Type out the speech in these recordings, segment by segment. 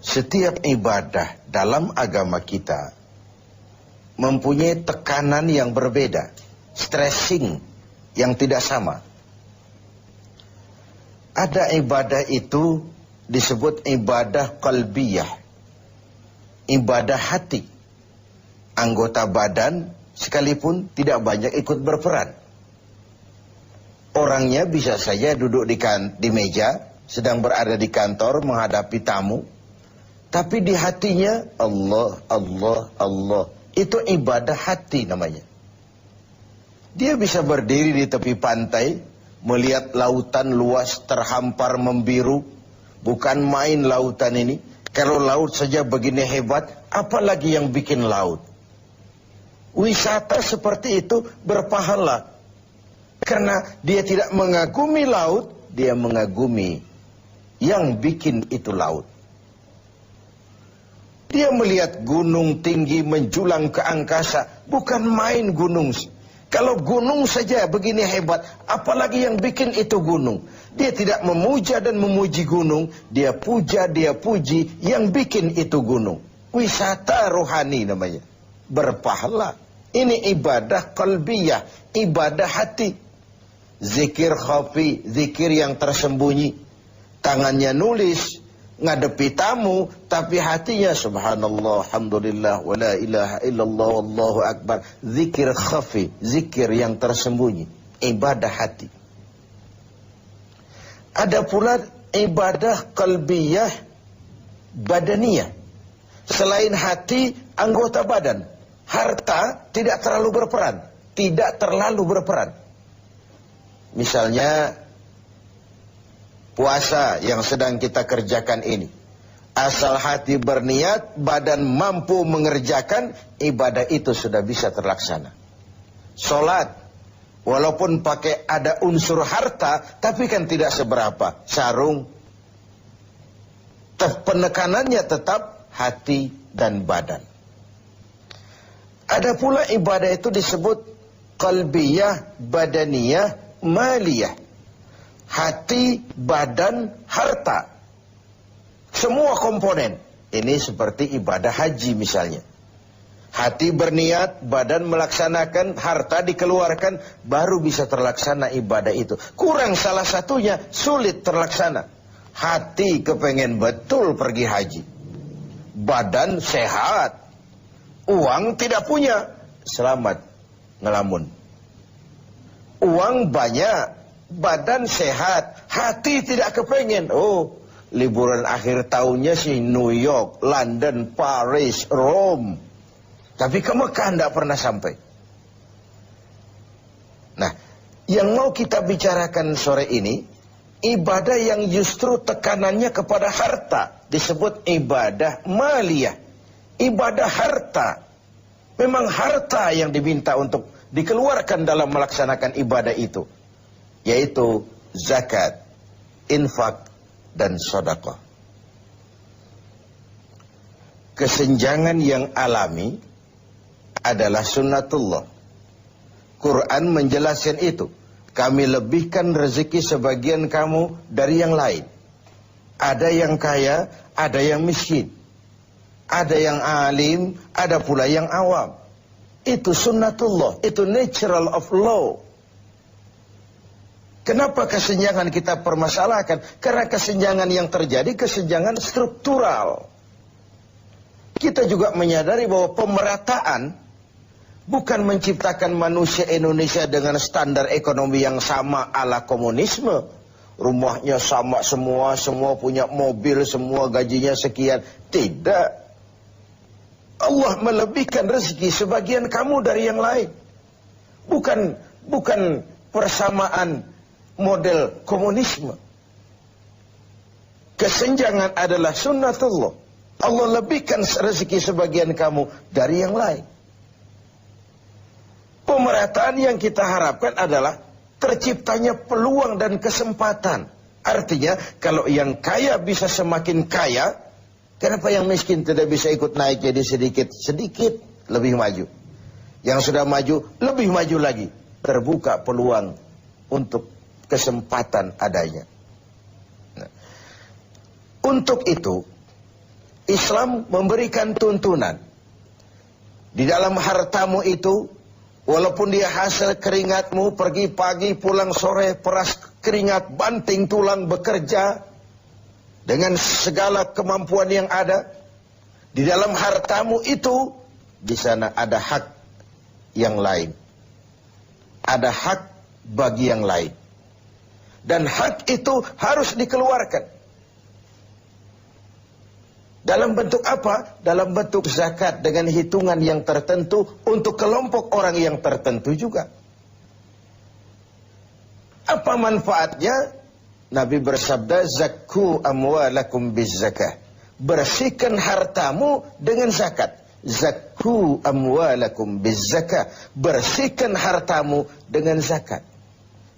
Setiap ibadah dalam agama kita mempunyai tekanan yang berbeda, stressing yang tidak sama. Ada ibadah itu disebut ibadah qalbiyah, ibadah hati. Anggota badan sekalipun tidak banyak ikut berperan. Orangnya bisa saja duduk di meja, sedang berada di kantor menghadapi tamu, tapi di hatinya Allah, Allah, Allah. Itu ibadah hati namanya. Dia bisa berdiri di tepi pantai, melihat lautan luas terhampar membiru. Bukan main lautan ini. Kalau laut saja begini hebat, apalagi yang bikin laut. Wisata seperti itu berpahala. Karena dia tidak mengagumi laut, dia mengagumi yang bikin itu laut. Dia melihat gunung tinggi menjulang ke angkasa. Bukan main gunung. Kalau gunung saja begini hebat, apalagi yang bikin itu gunung. Dia tidak memuja dan memuji gunung. Dia puja, dia puji yang bikin itu gunung. Wisata rohani namanya. Berpahala. Ini ibadah qalbiyah, ibadah hati. Zikir khafi, zikir yang tersembunyi. Tangannya nulis, ngadepi tamu, tapi hatinya subhanallah, alhamdulillah, wa la ilaha illallah, wallahu akbar. Zikir khafi, zikir yang tersembunyi, ibadah hati. Ada pula ibadah qalbiyah badaniyah. Selain hati, anggota badan. Harta tidak terlalu berperan, tidak terlalu berperan. Misalnya puasa yang sedang kita kerjakan ini. Asal hati berniat, badan mampu mengerjakan, ibadah itu sudah bisa terlaksana. Sholat, walaupun pakai ada unsur harta, tapi kan tidak seberapa. Sarung, penekanannya tetap hati dan badan. Ada pula ibadah itu disebut qalbiyah, badaniyah, maliyah. Hati, badan, harta. Semua komponen. Ini seperti ibadah haji misalnya. Hati berniat, badan melaksanakan, harta dikeluarkan, baru bisa terlaksana ibadah itu. Kurang salah satunya, sulit terlaksana. Hati kepengen betul pergi haji. Badan sehat. Uang tidak punya. Selamat ngelamun. Uang banyak. Badan sehat, hati tidak kepengen. Oh, liburan akhir tahunnya sih New York, London, Paris, Rome. Tapi ke Mekah tidak pernah sampai. Nah, yang mau kita bicarakan sore ini, ibadah yang justru tekanannya kepada harta. Disebut ibadah maliyah. Ibadah harta. Memang harta yang diminta untuk dikeluarkan dalam melaksanakan ibadah itu. Yaitu zakat, infak, dan sedekah. Kesenjangan yang alami adalah sunnatullah. Quran menjelaskan itu. Kami lebihkan rezeki sebagian kamu dari yang lain. Ada yang kaya, ada yang miskin. Ada yang alim, ada pula yang awam. Itu sunnatullah, itu natural of law. Kenapa kesenjangan kita permasalahkan? Karena kesenjangan yang terjadi, kesenjangan struktural. Kita juga menyadari bahwa pemerataan bukan menciptakan manusia Indonesia dengan standar ekonomi yang sama ala komunisme. Rumahnya sama semua, semua punya mobil, semua gajinya sekian. Tidak. Allah melebihkan rezeki sebagian kamu dari yang lain. Bukan persamaan model komunisme. Kesenjangan adalah sunnatullah. Allah lebihkan rezeki sebagian kamu dari yang lain. Pemerataan yang kita harapkan adalah terciptanya peluang dan kesempatan. Artinya kalau yang kaya bisa semakin kaya, kenapa yang miskin tidak bisa ikut naik jadi sedikit lebih maju? Yang sudah maju lebih maju lagi. Terbuka peluang untuk kesempatan adanya. Nah, Untuk itu, Islam memberikan tuntunan. Di dalam hartamu itu, walaupun dia hasil keringatmu, pergi pagi, pulang sore, peras keringat, banting tulang, bekerja, dengan segala kemampuan yang ada, di dalam hartamu itu, di sana ada hak yang lain. Ada hak bagi yang lain. Dan hak itu harus dikeluarkan. Dalam bentuk apa? Dalam bentuk zakat dengan hitungan yang tertentu untuk kelompok orang yang tertentu juga. Apa manfaatnya? Nabi bersabda, zakku amwalakum bizzakah. Bersihkan hartamu dengan zakat. Zakku amwalakum bizzakah. Bersihkan hartamu dengan zakat.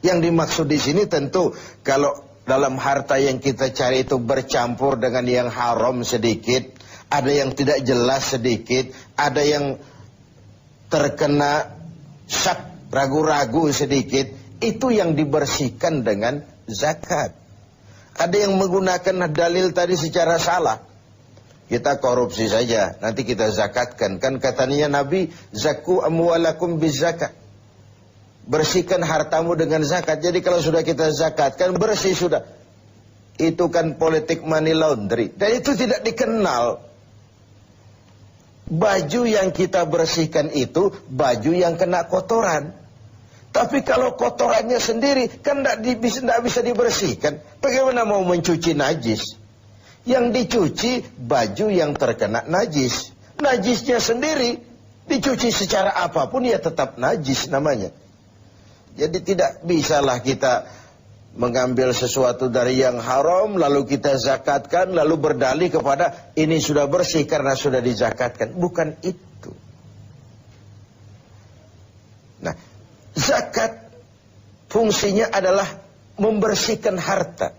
Yang dimaksud di sini tentu kalau dalam harta yang kita cari itu bercampur dengan yang haram sedikit, ada yang tidak jelas sedikit, ada yang terkena syak, ragu-ragu sedikit, itu yang dibersihkan dengan zakat. Ada yang menggunakan dalil tadi secara salah. Kita korupsi saja, nanti kita zakatkan. Kan katanya Nabi, zakku amwalakum bizzakat. Bersihkan hartamu dengan zakat. Jadi kalau sudah kita zakatkan, bersih sudah. Itu kan politik money laundry. Dan itu tidak dikenal. Baju yang kita bersihkan itu, baju yang kena kotoran. Tapi kalau kotorannya sendiri, kan tidak bisa dibersihkan. Bagaimana mau mencuci najis? Yang dicuci, baju yang terkena najis. Najisnya sendiri, dicuci secara apapun, ya tetap najis namanya. Jadi tidak bisalah kita mengambil sesuatu dari yang haram, lalu kita zakatkan, lalu berdalih kepada ini sudah bersih karena sudah dizakatkan. Bukan itu. Nah, zakat fungsinya adalah membersihkan harta.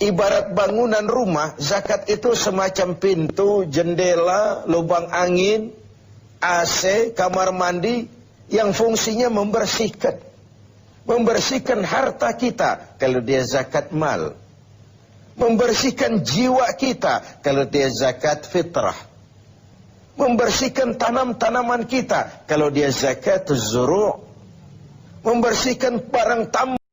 Ibarat bangunan rumah, zakat itu semacam pintu, jendela, lubang angin, AC, kamar mandi, yang fungsinya membersihkan. Membersihkan harta kita kalau dia zakat mal. Membersihkan jiwa kita kalau dia zakat fitrah. Membersihkan tanam-tanaman kita kalau dia zakat zuru'. Membersihkan barang tambang.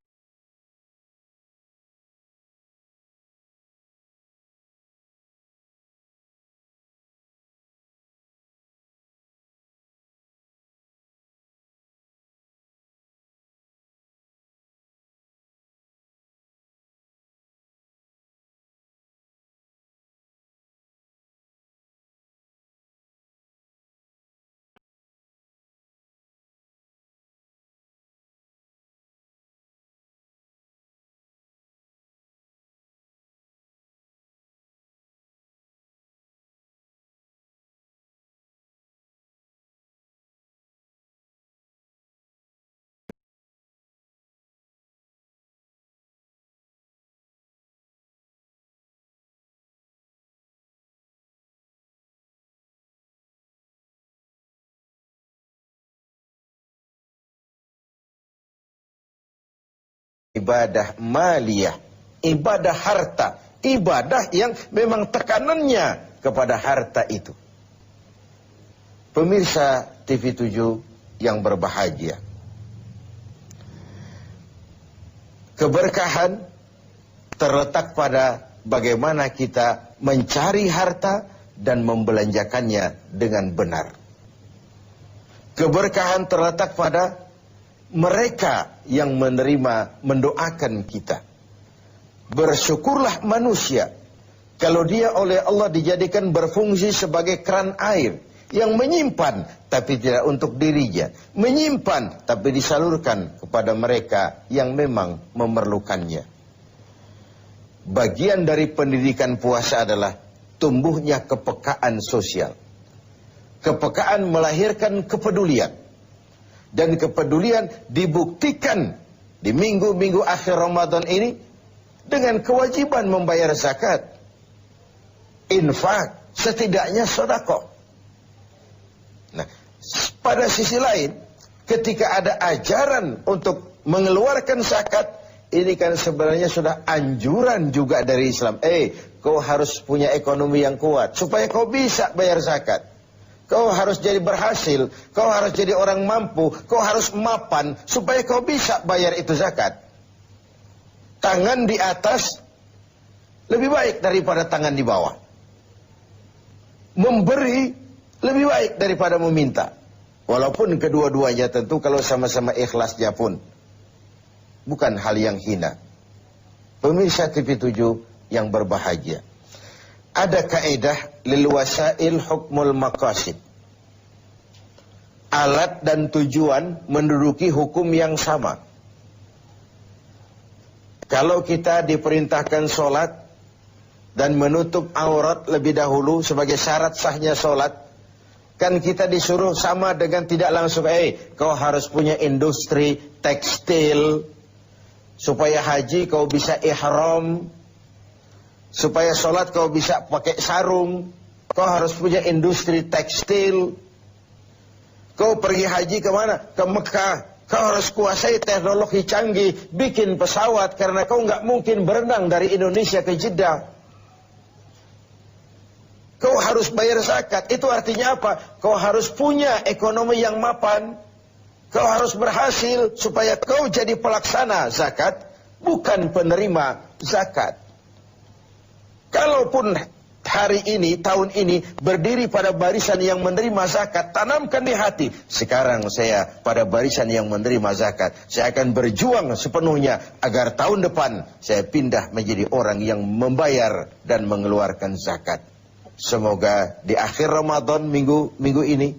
Ibadah maliyah, ibadah harta, ibadah yang memang tekanannya kepada harta itu. Pemirsa TV 7 yang berbahagia, keberkahan terletak pada bagaimana kita mencari harta dan membelanjakannya dengan benar. Keberkahan terletak pada mereka yang menerima, mendoakan kita. Bersyukurlah manusia kalau dia oleh Allah dijadikan berfungsi sebagai keran air yang menyimpan tapi tidak untuk dirinya, menyimpan tapi disalurkan kepada mereka yang memang memerlukannya. Bagian dari pendidikan puasa adalah tumbuhnya kepekaan sosial. Kepekaan melahirkan kepedulian. Dan kepedulian dibuktikan di minggu-minggu akhir Ramadan ini dengan kewajiban membayar zakat, infak, setidaknya sedekah. Nah, pada sisi lain, ketika ada ajaran untuk mengeluarkan zakat, ini kan sebenarnya sudah anjuran juga dari Islam. Kau harus punya ekonomi yang kuat supaya kau bisa bayar zakat. Kau harus jadi berhasil, kau harus jadi orang mampu, kau harus mapan supaya kau bisa bayar itu zakat. Tangan di atas lebih baik daripada tangan di bawah. Memberi lebih baik daripada meminta. Walaupun kedua-duanya tentu kalau sama-sama ikhlasnya pun bukan hal yang hina. Pemirsa TV7 yang berbahagia. Ada kaidah lil wasail hukmul maqasid. Alat dan tujuan menduduki hukum yang sama. Kalau kita diperintahkan sholat dan menutup aurat lebih dahulu sebagai syarat sahnya sholat, kan kita disuruh sama dengan tidak langsung, kau harus punya industri tekstil, supaya haji kau bisa ihram, supaya sholat kau bisa pakai sarung, kau harus punya industri tekstil. Kau pergi haji kemana? Ke Mekah. Kau harus kuasai teknologi canggih, bikin pesawat, karena kau nggak mungkin berenang dari Indonesia ke Jeddah. Kau harus bayar zakat. Itu artinya apa? Kau harus punya ekonomi yang mapan. Kau harus berhasil supaya kau jadi pelaksana zakat, bukan penerima zakat. Kalaupun hari ini, tahun ini, berdiri pada barisan yang menerima zakat, tanamkan di hati, sekarang saya pada barisan yang menerima zakat. Saya akan berjuang sepenuhnya agar tahun depan saya pindah menjadi orang yang membayar dan mengeluarkan zakat. Semoga di akhir Ramadan minggu ini